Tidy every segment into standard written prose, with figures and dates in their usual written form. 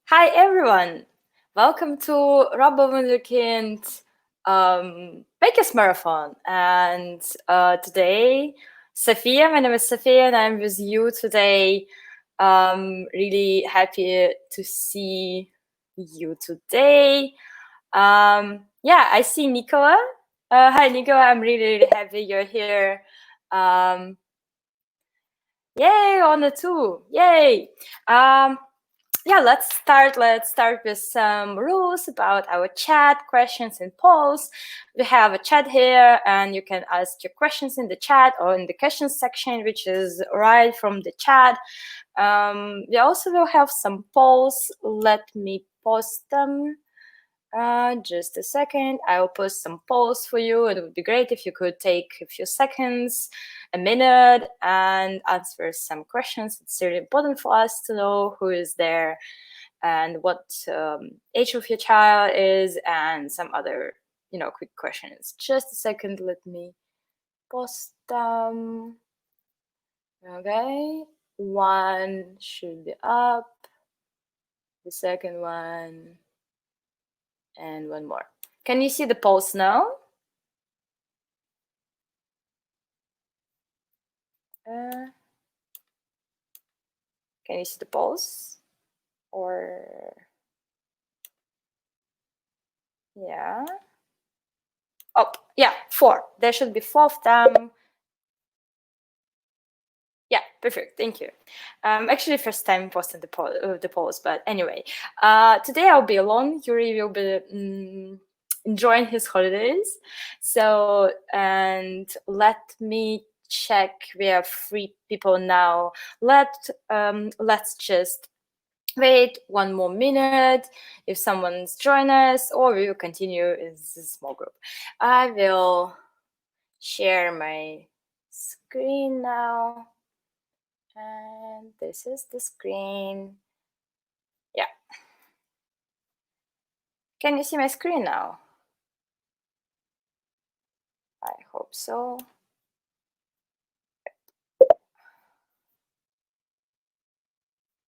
Hi everyone, welcome to Robo Wunderkind Makers Marathon. And today, my name is Sophia, and I'm with you today. Really happy to see you today. I see Nicola. Hi Nicola, I'm really happy you're here. Yay, on the two, yay. Let's start with some rules about our chat, questions and polls. We have a chat here, and you can ask your questions in the chat or in the questions section, which is right from the chat. We also will have some polls. Let me post them. Just a second. I will post some polls for you. It would be great if you could take a few seconds, a minute, and answer some questions. It's really important for us to know who is there and what age of your child is, and some other, quick questions. Just a second. Let me post them. Okay, one should be up. The second one. And one more. Can you see the polls now? Can you see the polls? Or yeah. Oh, yeah, 4. There should be 4 of them. Yeah, perfect. Thank you. Actually, first time posting the polls, but anyway, today I'll be alone. Yuri will be enjoying his holidays. So, and let me check. We have 3 people now. Let's just wait 1 more minute if someone's join us, or we will continue in this small group. I will share my screen now. And this is the screen. Yeah. Can you see my screen now? I hope so.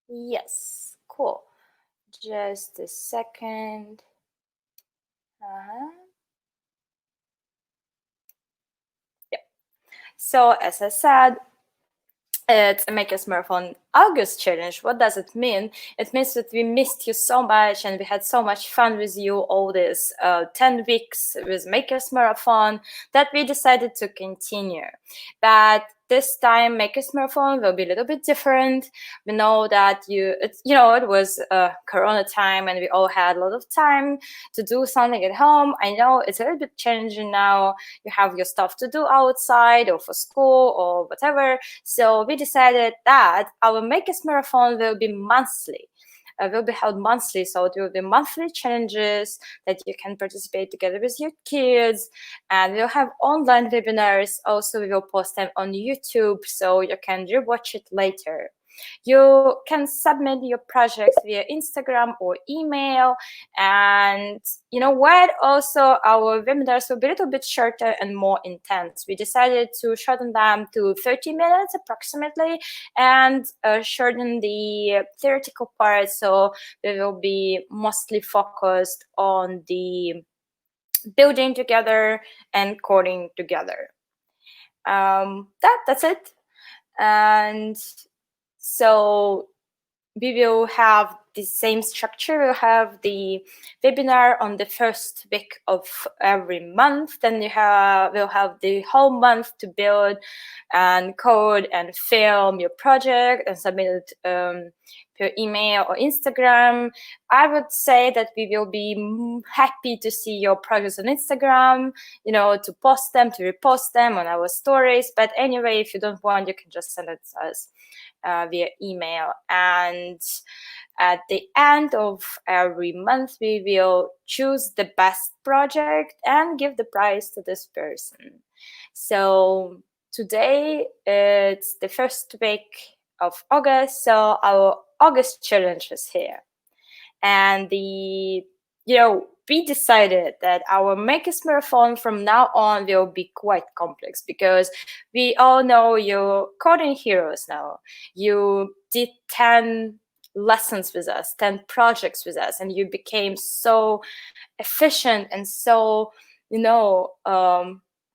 Yes, cool. Just a second. Yeah. So as I said, it's a Makers Marathon August challenge. What does it mean? It means that we missed you so much and we had so much fun with you all these 10 weeks with Makers Marathon that we decided to continue. But this time Makers Marathon will be a little bit different. We know that it was Corona time and we all had a lot of time to do something at home. I know it's a little bit challenging now. You have your stuff to do outside or for school or whatever. So we decided that our Makers Marathon will be monthly. Will be held monthly, so there will be monthly challenges that you can participate together with your kids, and we'll have online webinars. Also, we will post them on YouTube, so you can rewatch it later. You can submit your projects via Instagram or email. And you know what? Also, our webinars will be a little bit shorter and more intense. We decided to shorten them to 30 minutes approximately and shorten the theoretical part. So we will be mostly focused on the building together and coding together. That's it. And so we will have the same structure. We'll have the webinar on the first week of every month. Then we'll have the whole month to build and code and film your project and submit it per email or Instagram. I would say that we will be happy to see your projects on Instagram, to post them, to repost them on our stories. But anyway, if you don't want, you can just send it to us via email. And at the end of every month, we will choose the best project and give the prize to this person. So today it's the first week of August, so our August challenge is here. And we decided that our Makers Marathon from now on will be quite complex, because we all know you're coding heroes now. You did 10 lessons with us, 10 projects with us, and you became so efficient and so,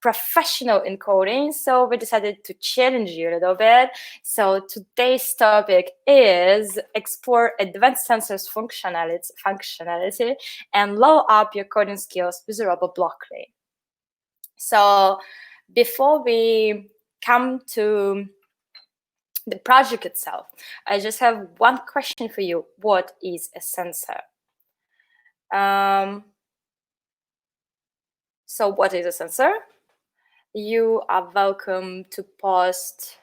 professional in coding. So we decided to challenge you a little bit. So today's topic is explore advanced sensors functionality and level up your coding skills with Robo Blockly. So before we come to the project itself, I just have one question for you. What is a sensor? So what is a sensor? You are welcome to post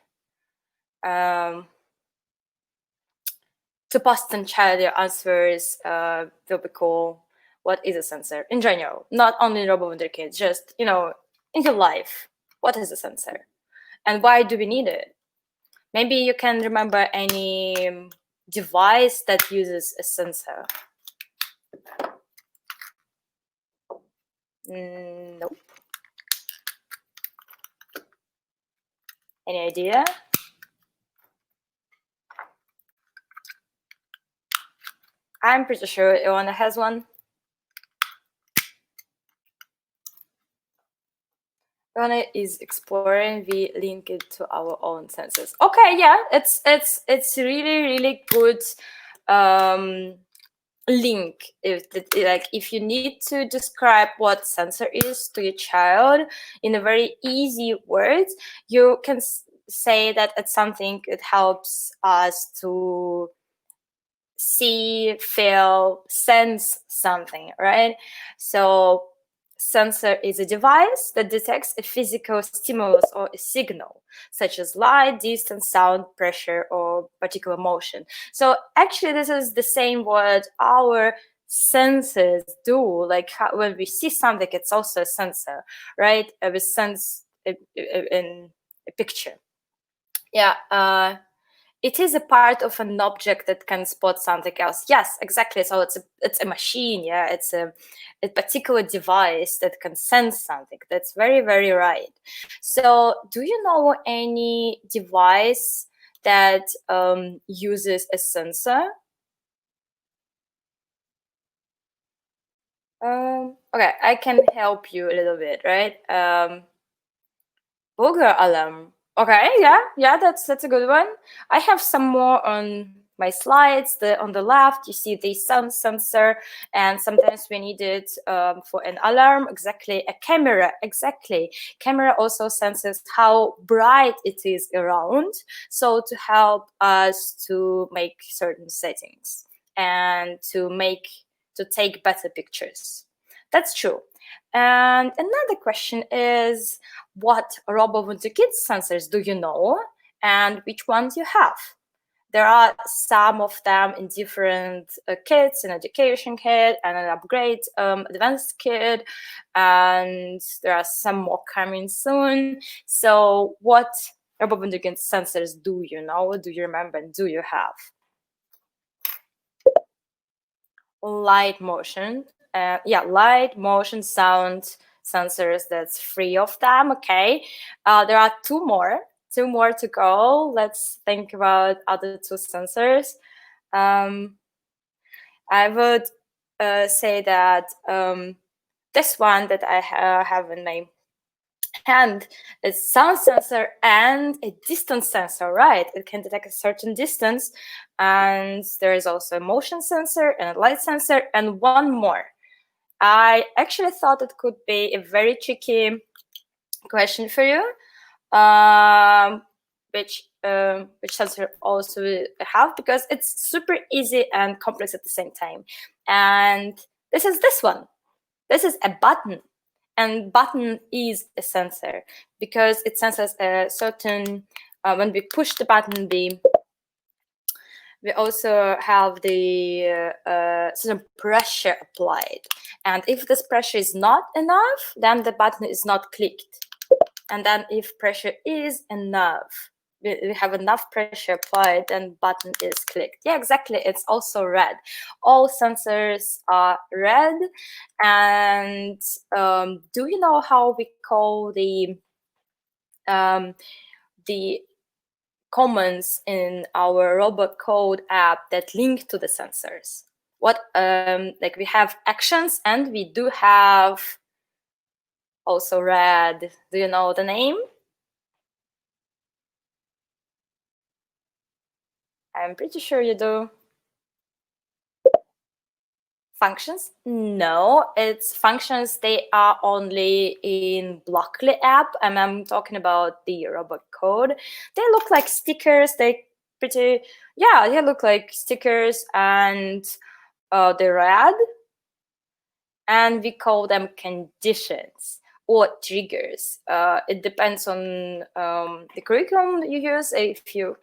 and chat your answers. Will be cool. What is a sensor in general? Not only Robo Wunderkind, just in your life. What is a sensor, and why do we need it? Maybe you can remember any device that uses a sensor. Nope. Any idea? I'm pretty sure Ilona has one. Ilona is exploring. We link it to our own sensors. Okay, yeah, it's really good link. If you need to describe what sensor is to your child in a very easy words, you can say that it's something that helps us to see, feel, sense something, right? So sensor is a device that detects a physical stimulus or a signal, such as light, distance, sound, pressure, or particular motion. So actually, this is the same what our senses do. Like when we see something, it's also a sensor, right? We sense in a picture. Yeah. It is a part of an object that can spot something else. Yes, exactly. So it's a machine. Yeah, it's a particular device that can sense something. That's very right. So, do you know any device that uses a sensor? Okay, I can help you a little bit, right? Burger alarm. Okay, yeah, that's a good one. I have some more on my slides. On the left, you see the sound sensor, and sometimes we need it for an alarm. Exactly, a camera. Exactly, camera also senses how bright it is around, so to help us to make certain settings and to take better pictures. That's true. And another question is, what Robo Wunderkind sensors do you know, and which ones you have? There are some of them in different kits, an education kit and an upgrade advanced kit, and there are some more coming soon. So what Robo Wunderkind sensors do you know, do you remember, and do you have? Light motion. Light motion sound sensors. That's 3 of them. Okay, there are two more to go. Let's think about other 2 sensors. I would say that this one that I have in my hand is sound sensor and a distance sensor, right? It can detect a certain distance, and there is also a motion sensor and a light sensor, and one more. I actually thought it could be a very tricky question for you. Which sensor also have, because it's super easy and complex at the same time. And this is this one. This is a button, and button is a sensor because it senses a certain. When we push the button, we also have the certain pressure applied, and if this pressure is not enough, then the button is not clicked. And then if pressure is enough, we have enough pressure applied, then button is clicked. Yeah, exactly. It's also red. All sensors are red. And do you know how we call the commands in our robot code app that link to the sensors. What like we have actions, and we do have also red. Do you know the name? I'm pretty sure you do. Functions? No, it's functions. They are only in Blockly app, and I'm talking about the robot code. They look like stickers. They pretty, yeah, they look like stickers, and they're red, and we call them conditions or triggers. It depends on the curriculum you use. If you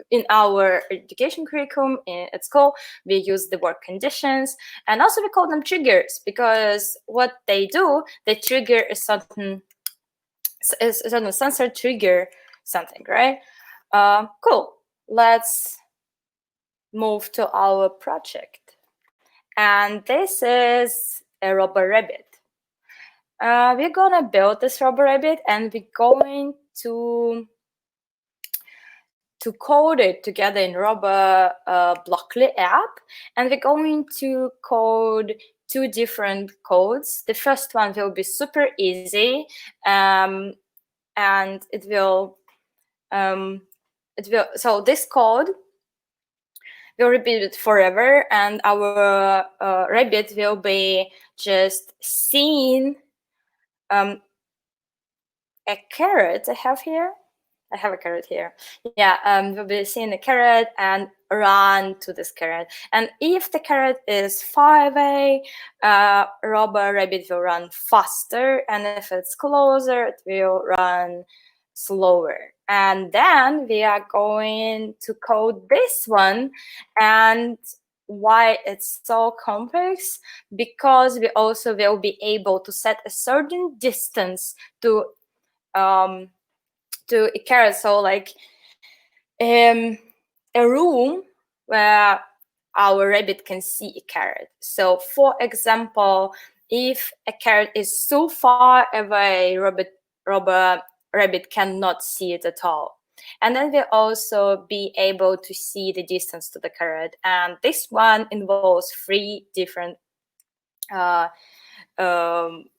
in our education curriculum at school, we use the word conditions, and also we call them triggers because what they do, they trigger a certain sensor trigger something, right? Cool. Let's move to our project, and this is a Robo Rabbit. We're gonna build this Robo Rabbit, and we're going to code it together in Robo Blockly app, and we're going to code two different codes. The first one will be super easy, and it will so this code will repeat it forever, and our rabbit will be just seeing a carrot I have here. I have a carrot here. Yeah, we'll be seeing a carrot and run to this carrot. And if the carrot is far away, Robo Rabbit will run faster. And if it's closer, it will run slower. And then we are going to code this one. And why it's so complex? Because we also will be able to set a certain distance to a carrot. So like a room where our rabbit can see a carrot. So for example, if a carrot is so far away, rabbit cannot see it at all. And then we'll also be able to see the distance to the carrot. And this one involves 3 different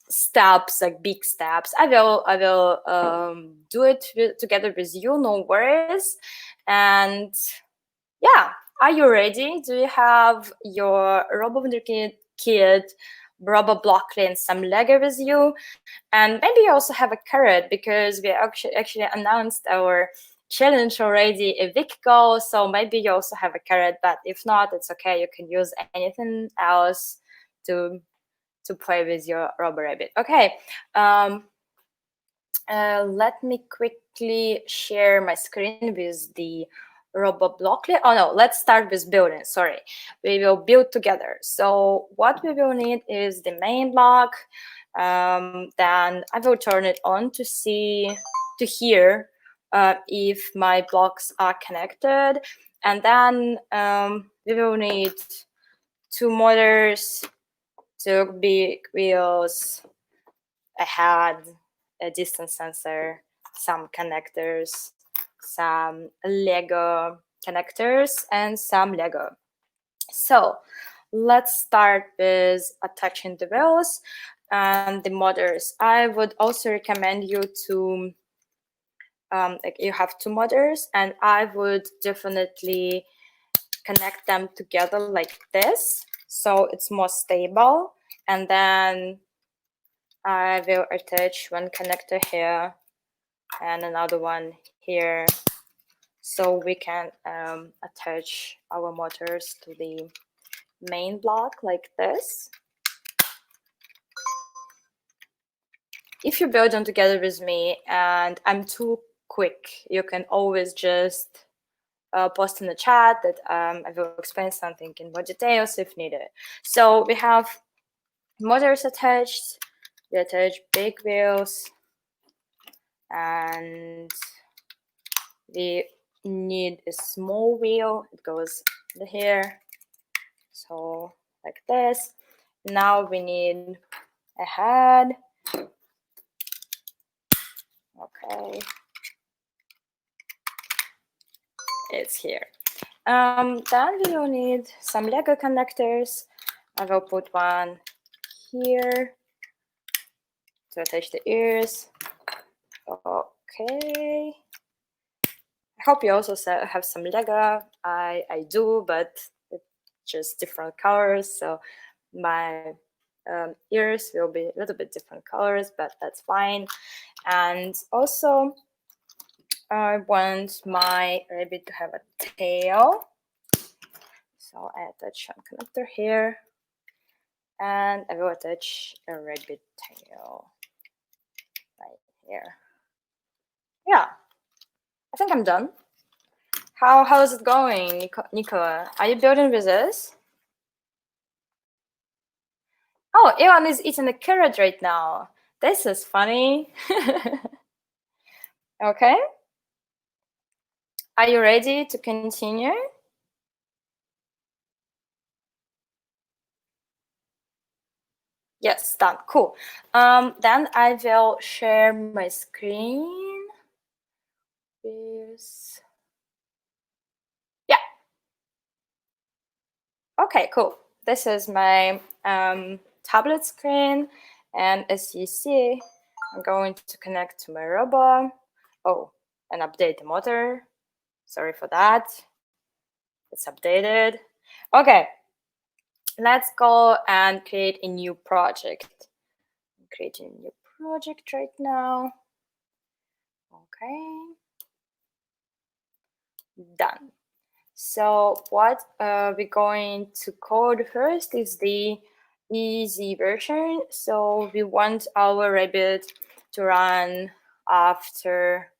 steps, like big steps. I will do it together with you, no worries. And yeah, are you ready? Do you have your Robo Wunderkind, Robo Blockly, and some Lego with you? And maybe you also have a carrot, because we actually announced our challenge already a week ago. So maybe you also have a carrot, but if not, it's okay. You can use anything else to play with your Robo Rabbit. Okay, let me quickly share my screen with the Robo Blockly. Oh no, let's start with building. Sorry, we will build together. So what we will need is the main block. Then I will turn it on to hear if my blocks are connected, and then we will need 2 motors, 2 big wheels, a head, a distance sensor, some connectors, some Lego connectors, and some Lego. So let's start with attaching the wheels and the motors. I would also recommend you to like you have 2 motors, and I would definitely connect them together like this, so it's more stable. And then I will attach 1 connector here and another one here, so we can attach our motors to the main block like this. If you build them together with me and I'm too quick, you can always just post in the chat that I will explain something in more details if needed. So we have motors attached, we attach big wheels, and we need a small wheel. It goes here, so like this. Now we need a head. Okay. it's here. Then we will need some Lego connectors. I will put one here to attach the ears. Okay. I hope you also have some Lego. I do, but it's just different colors. So my ears will be a little bit different colors, but that's fine. And also, I want my rabbit to have a tail. So I attach one connector here. And I will attach a rabbit tail right here. Yeah, I think I'm done. How is it going, Nicola? Are you building with this? Oh, Ewan is eating a carrot right now. This is funny. Okay. Are you ready to continue? Yes, done. Cool. Then I will share my screen. Yeah. Okay, cool. This is my tablet screen, and as you see, I'm going to connect to my robot. Oh, and update the motor. Sorry for that. It's updated. Okay, let's go and create a new project. I'm creating a new project right now. Okay, done. So what we're going to code first is the easy version. So we want our rabbit to run after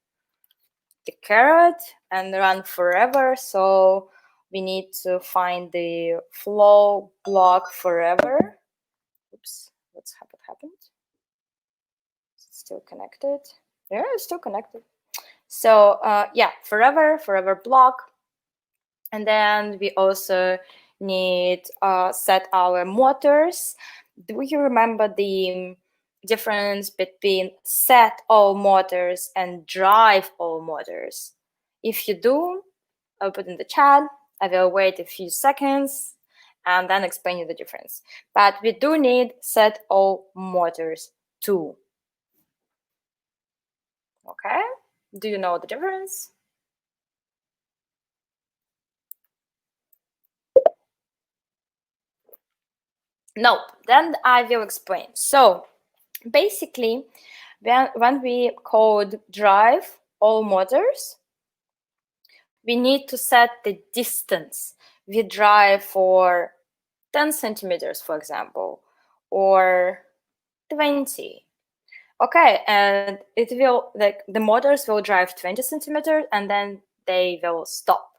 the carrot and run forever. So we need to find the flow block forever. Oops, what happened? Is it still connected? Yeah, it's still connected. So yeah, forever block. And then we also need set our motors. Do you remember the difference between set all motors and drive all motors? If you do, I'll put in the chat. I will wait a few seconds and then explain you the difference. But we do need set all motors too. Okay, do you know the difference? No, then I will explain. So basically, when we code drive all motors, we need to set the distance. We drive for 10 centimeters, for example, or 20. Okay, and it will, like, the motors will drive 20 centimeters and then they will stop.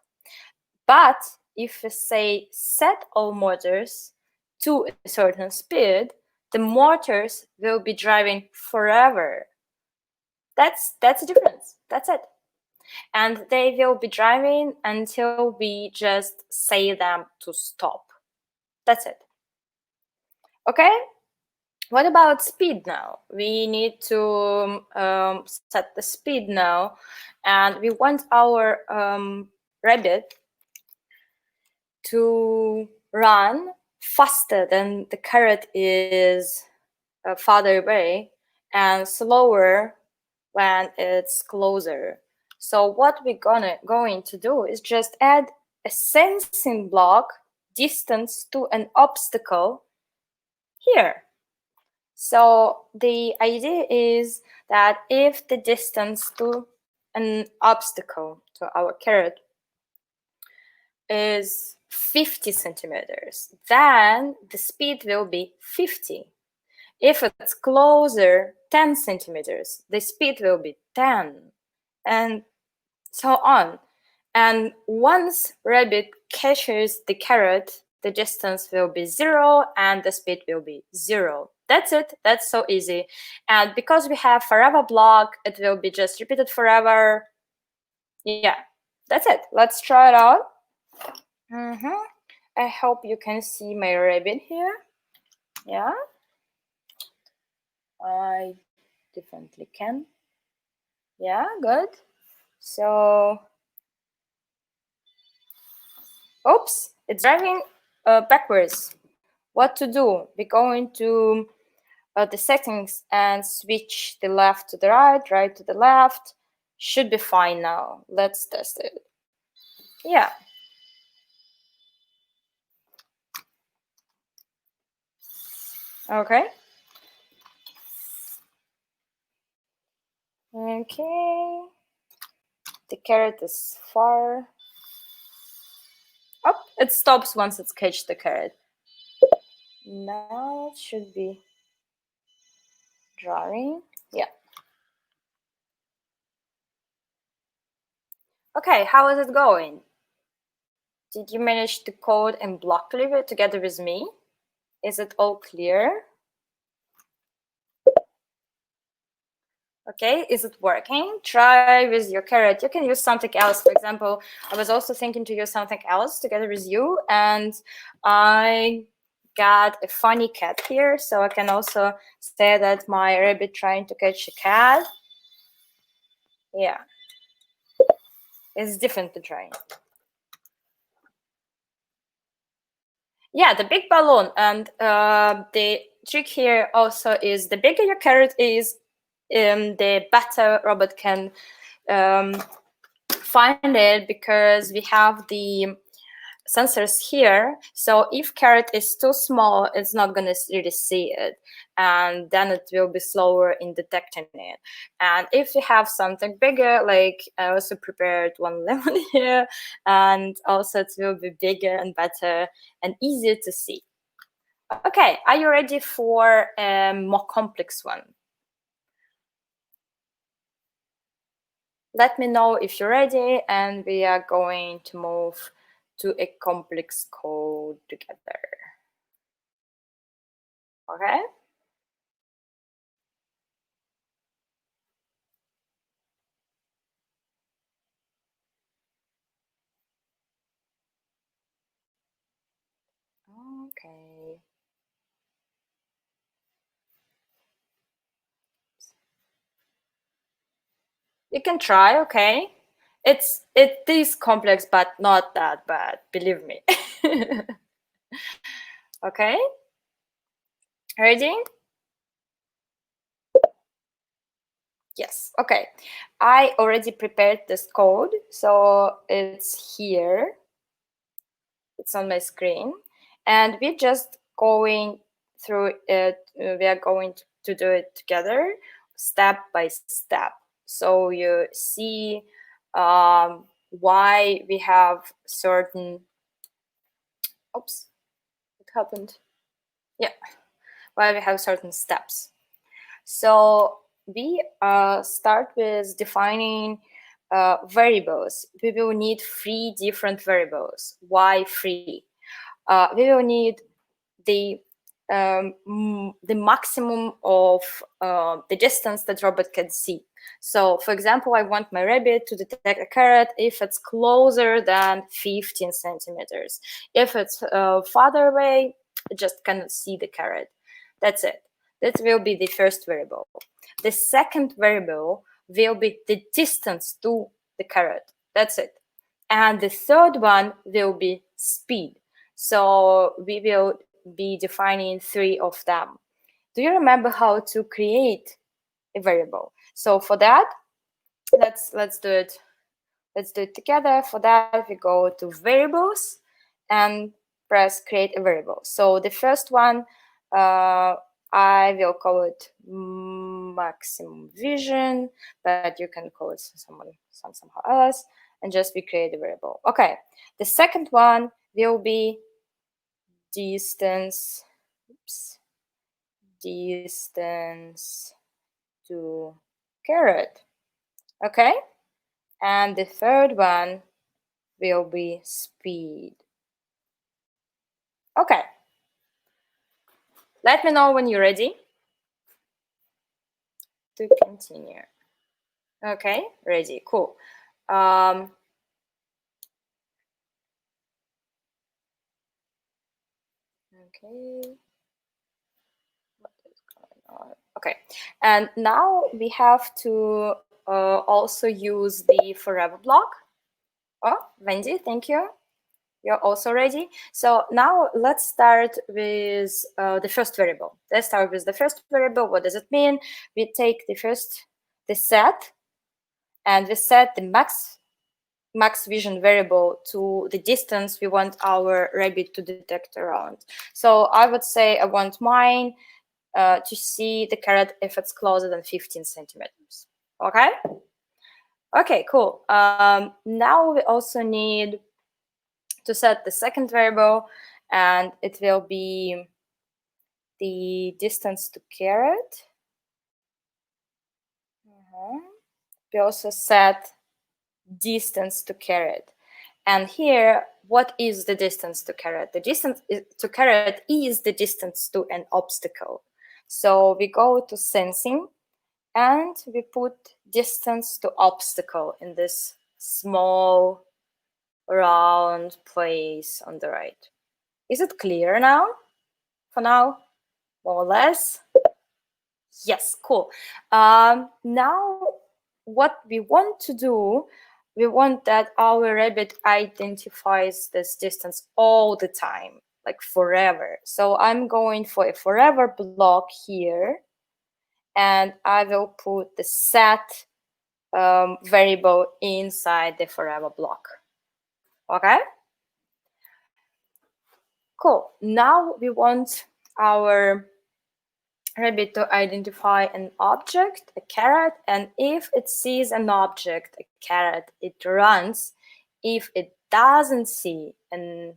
But if we say set all motors to a certain speed, the motors will be driving forever. That's the difference. That's it. And they will be driving until we just say them to stop. That's it. Okay? What about speed now? We need to set the speed now, and we want our rabbit to run faster than the carrot is farther away and slower when it's closer. So what we're going to do is just add a sensing block distance to an obstacle here. So the idea is that if the distance to an obstacle, to our carrot, is 50 centimeters, then the speed will be 50. If it's closer, 10 centimeters, the speed will be 10, and so on. And once rabbit catches the carrot, the distance will be 0 and the speed will be 0. That's it. That's so easy. And because we have forever block, it will be just repeated forever. Yeah, that's it. Let's try it out. I hope you can see my rabbit here. Yeah, I definitely can. Yeah, good. So Oops, it's driving backwards. What to do? We go into the settings and switch the left to the right, right to the left. Should be fine now. Let's test it. Yeah. Okay. Okay. The carrot is far. Oh, it stops once it's catch the carrot. Now it should be drawing. Yeah. Okay, how is it going? Did you manage to code and Blockly together with me? Is it all clear? Okay, is it working? Try with your carrot. You can use something else. For example, I was also thinking to use something else together with you, and I got a funny cat here, so I can also say that my rabbit trying to catch a cat. Yeah, it's different to try. Yeah, the big balloon, and the trick here also is the bigger your carrot is, the better robot can find it, because we have the sensors here. So if carrot is too small, it's not going to really see it, and then it will be slower in detecting it. And if you have something bigger, like I also prepared one lemon here, and also it will be bigger and better and easier to see. Okay, are you ready for a more complex one? Let me know if you're ready, and we are going to move to a complex code together. Okay? Okay. You can try, okay? It is complex, but not that bad, believe me. Okay? Ready? Yes, okay. I already prepared this code, so it's here. It's on my screen, and we're just going through it. We are going to do it together, step by step, so you see why we have certain. Oops, what happened? Yeah, why we have certain steps. So we start with defining variables. We will need 3 different variables. Why 3? We will need the maximum of the distance that robot can see. So, for example, I want my rabbit to detect a carrot if it's closer than 15 centimeters. If it's farther away, it just cannot see the carrot. That's it. That will be the first variable. The second variable will be the distance to the carrot. That's it. And the third one will be speed. So we will be defining 3 of them. Do you remember how to create a variable? So for that, let's do it. Let's do it together. For that, we go to variables and press create a variable. So the first one, I will call it maximum vision, but you can call it somehow else, and just we create a variable. Okay. The second one will be distance. Oops. Distance to carrot. Okay. And the third one will be speed. Okay. Let me know when you're ready to continue. Okay, ready, cool. Okay. What is going on? Okay, and now we have to also use the forever block. Oh, Wendy, thank you. You're also ready? So now let's start with the first variable. Let's start with the first variable. What does it mean? We take the set, and we set the max vision variable to the distance we want our rabbit to detect around. So I would say I want mine to see the carrot if it's closer than 15 centimeters. Okay? Okay, cool. Now we also need to set the second variable, and it will be the distance to carrot. We also set distance to carrot. And here, what is the distance to carrot? The distance to carrot is the distance to an obstacle. So we go to sensing, and we put distance to obstacle in this small round place on the right. Is it clear now? For now, more or less? Yes, cool. Now, what we want to do, we want that our rabbit identifies this distance all the time, like forever. So I'm going for a forever block here, and I will put the set variable inside the forever block. Okay? Cool. Now we want our rabbit to identify an object, a carrot, and if it sees an object, a carrot, it runs. If it doesn't see a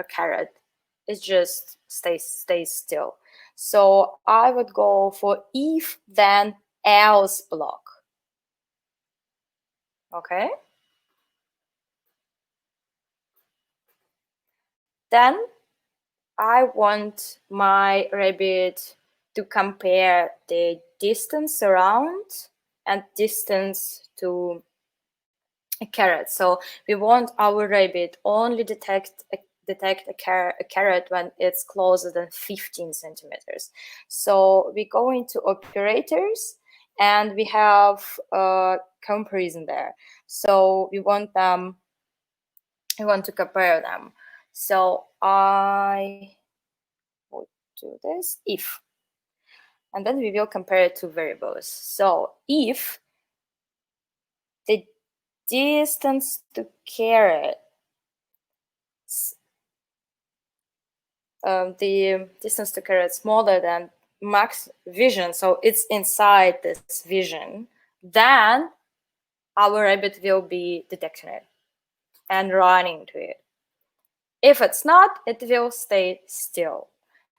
carrot, it just stays still. So I would go for if then else block. Okay. Then I want my rabbit to compare the distance around and distance to a carrot. So we want our rabbit only detect a carrot when it's closer than 15 centimeters. So we go into operators, and we have a comparison there. So we want to compare them. So I would do this if, and then we will compare it to variables. So if the distance to carrot, the distance to carrot smaller than max vision, so it's inside this vision, then our rabbit will be detecting it and running to it. If it's not, it will stay still.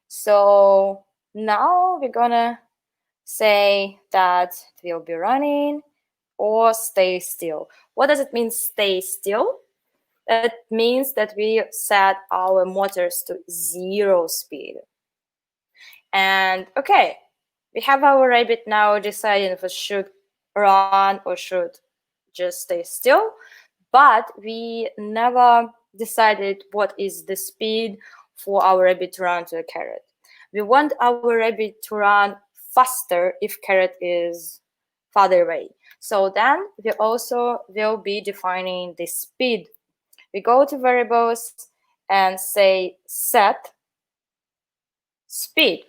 So now we're gonna say that it will be running or stay still. What does it mean, stay still? It means that we set our motors to 0 speed. And okay, we have our rabbit now deciding if it should run or should just stay still, but we never decided what is the speed for our rabbit to run to a carrot. We want our rabbit to run faster if carrot is farther away. So then we also will be defining the speed. We go to variables and say set speed.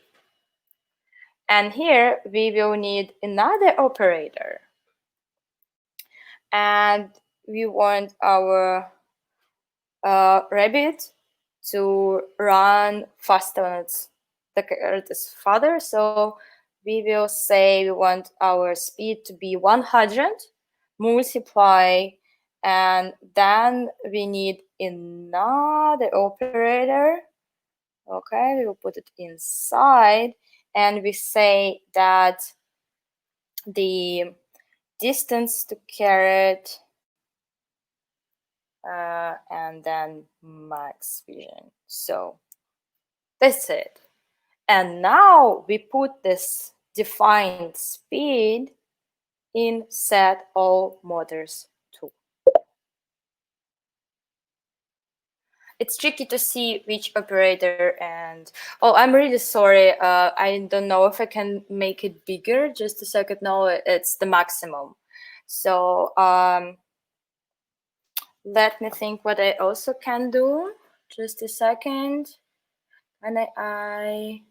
And here we will need another operator. And we want our rabbit to run faster when the carrot is farther. So we will say we want our speed to be 100, multiply, and then we need another operator. Okay, we will put it inside, and we say that the distance to carrot and then max vision. So that's it. And now we put this defined speed in set all motors too. It's tricky to see which operator, and oh, I'm really sorry. I don't know if I can make it bigger just so I could know it's the maximum. So Let me think what I also can do. Just a second. And I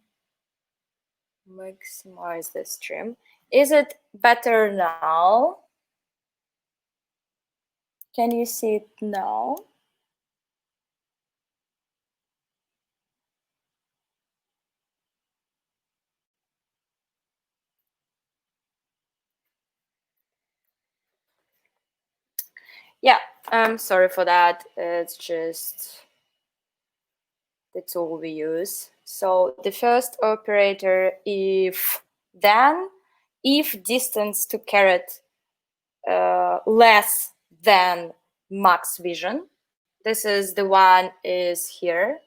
maximize the stream. Is it better now? Can you see it now? Yeah, I'm sorry for that. It's just the tool we use. So the first operator, if then, if distance to caret less than max vision, this is the one is here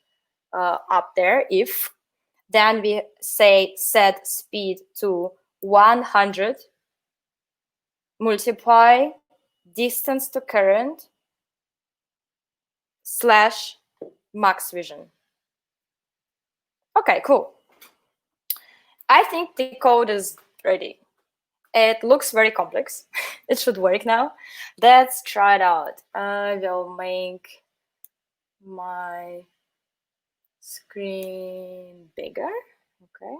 up there. If then we say set speed to 100, multiply distance to current slash max vision. Okay, cool. I think the code is ready. It looks very complex. It should work now. Let's try it out. I will make my screen bigger. Okay.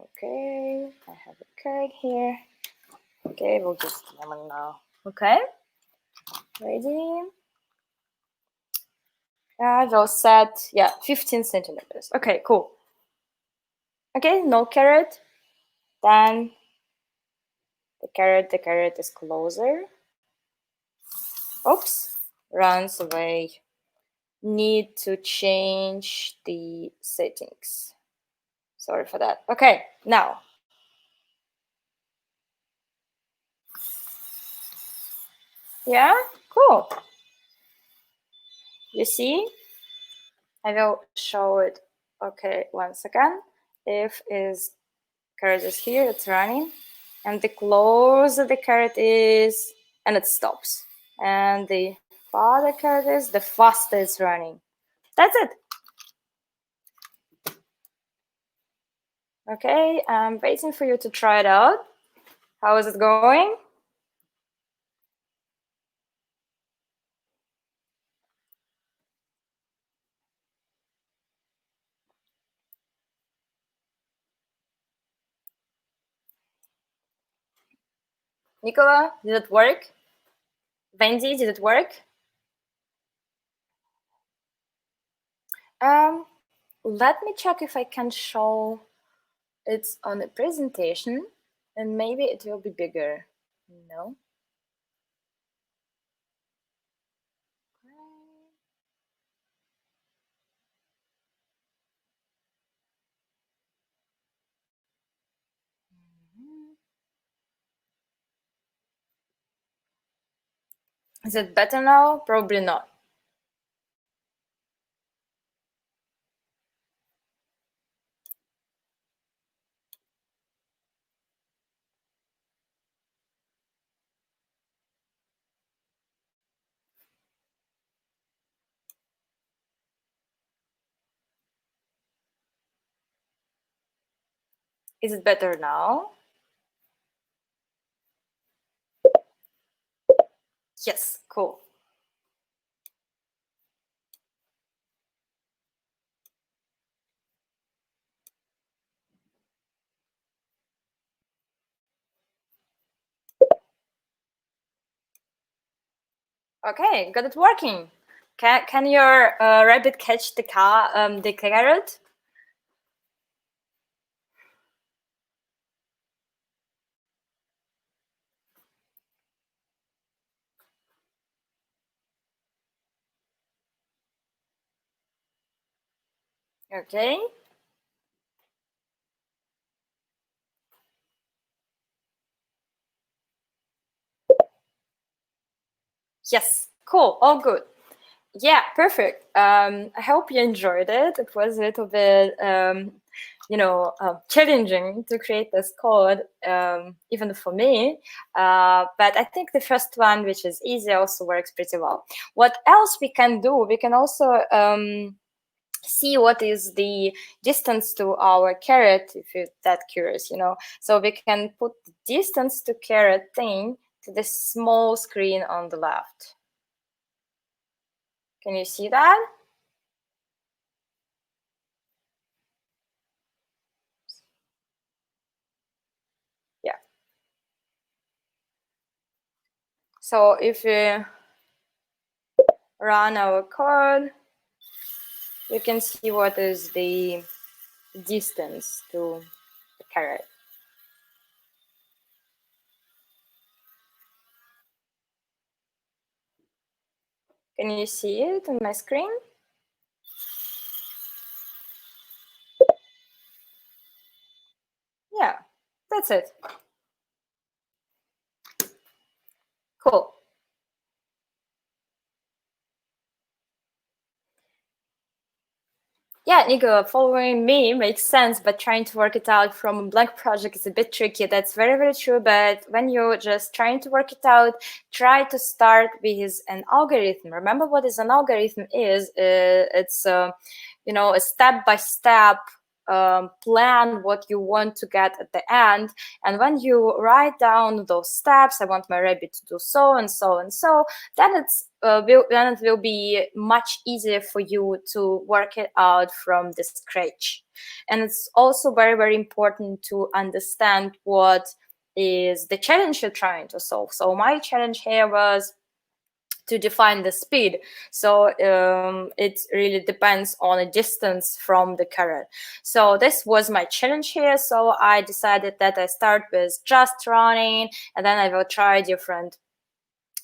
Okay, I have a card here. Okay, we'll just lemon now. Okay, ready? I will set, yeah, 15 centimeters. Okay, cool. Okay, no caret. Then the caret is closer. Oops, runs away. Need to change the settings. Sorry for that. Okay, now. Yeah, cool. You see? I will show it. Okay, once again. If is caret is here, it's running. And the closer the caret is, and it stops. And the farther caret is, the faster it's running. That's it. Okay, I'm waiting for you to try it out. How is it going? Nicola, did it work? Wendy, did it work? Let me check if I can show it's on a presentation, and maybe it will be bigger. No. Is it better now? Probably not. Is it better now? Yes, cool. Okay, got it working. Can your rabbit catch the carrot? Okay. Yes, cool, all good. Yeah, perfect. I hope you enjoyed it. It was a little bit, challenging to create this code, even for me. But I think the first one, which is easy, also works pretty well. What else we can do? We can also see what is the distance to our caret, if you're that curious, So we can put the distance to caret thing to the small screen on the left. Can you see that? Yeah. So if we run our code, you can see what is the distance to the carrot. Can you see it on my screen? Yeah, that's it. Cool. Yeah, Nico, following me makes sense, but trying to work it out from a blank project is a bit tricky. That's very, very true. But when you're just trying to work it out, try to start with an algorithm. Remember what is an algorithm is? It's you know, a step-by-step plan what you want to get at the end. And when you write down those steps, I want my rabbit to do so and so and so, then then it will be much easier for you to work it out from the scratch. And it's also very, very important to understand what is the challenge you're trying to solve. So my challenge here was to define the speed. So it really depends on a distance from the carrot. So this was my challenge here. So I decided that I start with just running, and then I will try different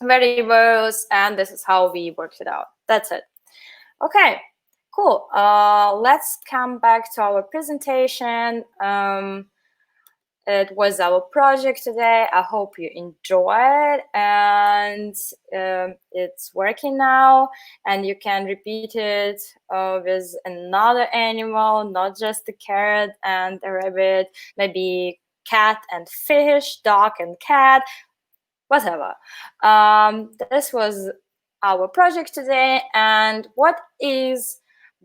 variables, and this is how we worked it out. That's it. Okay, cool. Let's come back to our presentation. It was our project today. I hope you enjoyed, and it's working now, and you can repeat it with another animal, not just the carrot and the rabbit, maybe cat and fish, dog and cat, whatever. This was our project today, and what is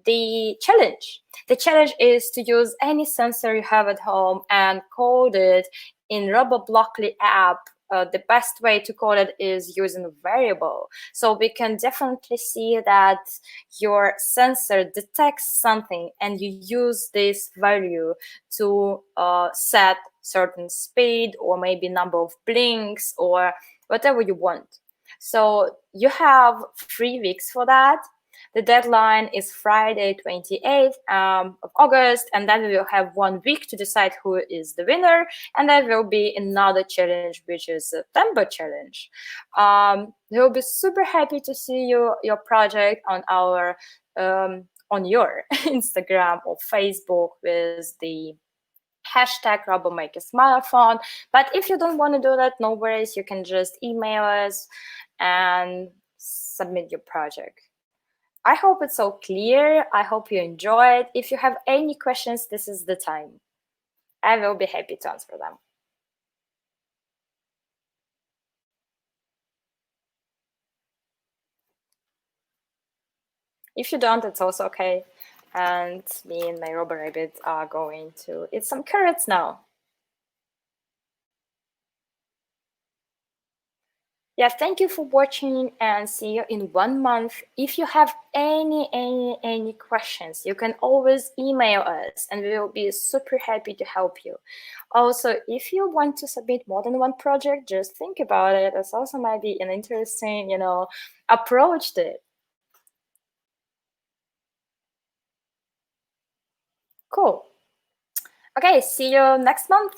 the challenge? The challenge is to use any sensor you have at home and code it in Robo Blockly app. The best way to code it is using a variable. So we can definitely see that your sensor detects something and you use this value to set certain speed or maybe number of blinks or whatever you want. So you have 3 weeks for that. The deadline is Friday, 28th of August, and then we will have 1 week to decide who is the winner. And there will be another challenge, which is a September challenge. We will be super happy to see your project on our on your Instagram or Facebook with the hashtag RoboMakersMarathon. But if you don't want to do that, no worries. You can just email us and submit your project. I hope it's all clear. I hope you enjoyed. If you have any questions, this is the time. I will be happy to answer them. If you don't, it's also okay. And me and my Robo Rabbit are going to eat some carrots now. Yeah, thank you for watching and see you in 1 month. If you have any questions, you can always email us and we will be super happy to help you. Also, if you want to submit more than one project, just think about it. This also might be an interesting, approach to it. Cool. Okay, see you next month.